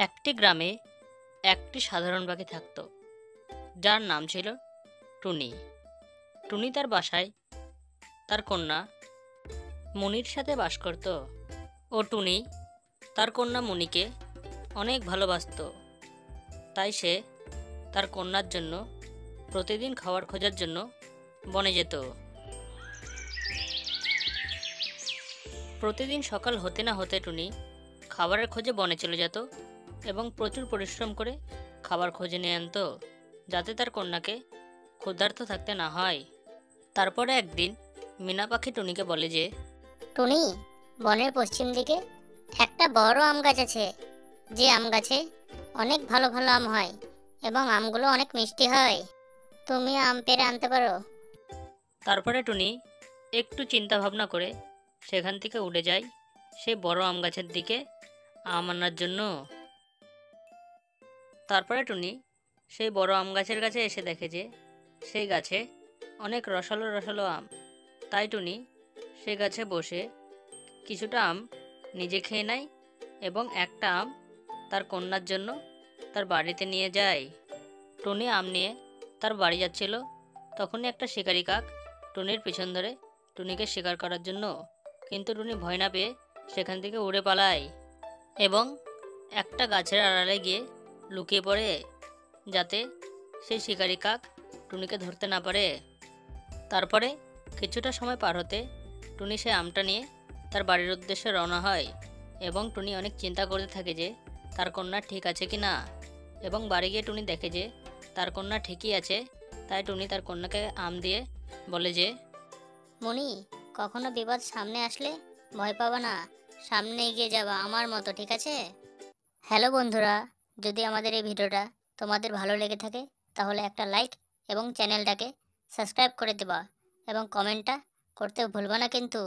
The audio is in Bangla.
একটি গ্রামে একটি সাধারণ পাখি থাকত, যার নাম ছিল টুনি। টুনি তার বাসায় তার কন্যা মনির সাথে বাস করত। টুনি তার কন্যা মনিকে অনেক ভালোবাসতো। তাই সে তার কন্যার জন্য প্রতিদিন খাবার খোঁজার জন্য বনে যেত। প্রতিদিন সকাল হতে না হতে টুনি খাবারের খোঁজে বনে চলে যেত এবং প্রচুর পরিশ্রম করে খাবার খোঁজে নিয়ে আনতো, যাতে তার কন্যাকে ক্ষুধার্ত থাকতে না হয়। তারপরে একদিন মিনা পাখি টুনিকে বলে যে, টুনি, বনের পশ্চিম দিকে একটা বড় আম গাছ আছে। যে আম গাছে অনেক ভালো ভালো আম হয় এবং আমগুলো অনেক মিষ্টি হয়। তুমি আম পেড়ে আনতে পারো। তারপরে টুনি একটু চিন্তা ভাবনা করে সেখান থেকে উড়ে যায় সেই বড় আম গাছের দিকে আম আনার জন্য। তারপরে টুনি সেই বড় আম গাছের কাছে এসে দেখে যে সেই গাছে অনেক রসালো রসালো আম। তাই টুনি সেই গাছে বসে কিছুটা আম নিজে খেয়ে নেয় এবং একটা আম তার কন্যার জন্য তার বাড়িতে নিয়ে যায়। টুনি আম নিয়ে তার বাড়ি যাচ্ছিল, তখনই একটা শিকারি কাক টুনির পিছন ধরে টুনিকে শিকার করার জন্য, কিন্তু টুনি ভয় না পেয়ে সেখান থেকে উড়ে পালায় এবং একটা গাছের আড়ালে গিয়ে লুকিয়ে পড়ে, যাতে সেই শিকারি কাক টুনিকে ধরতে না পারে। তারপরে কিছুটা সময় পার হতে টুনি সে আমটা নিয়ে তার বাড়ির উদ্দেশ্যে রওনা হয় এবং টুনি অনেক চিন্তা করতে থাকে যে তার কন্যা ঠিক আছে কি না। এবং বাড়ি গিয়ে টুনি দেখে যে তার কন্যা ঠিকই আছে। তাই টুনি তার কন্যাকে আম দিয়ে বলে যে, মনি, কখনো বিপদ সামনে আসলে ভয় পাবা না, সামনে এগিয়ে যাবা আমার মতো, ঠিক আছে? হ্যালো বন্ধুরা, যদি আমাদের এই ভিডিওটা তোমাদের ভালো লেগে থাকে তাহলে একটা লাইক এবং চ্যানেলটাকে সাবস্ক্রাইব করে দেবা এবং কমেন্টটা করতে ভুলবা না কিন্তু।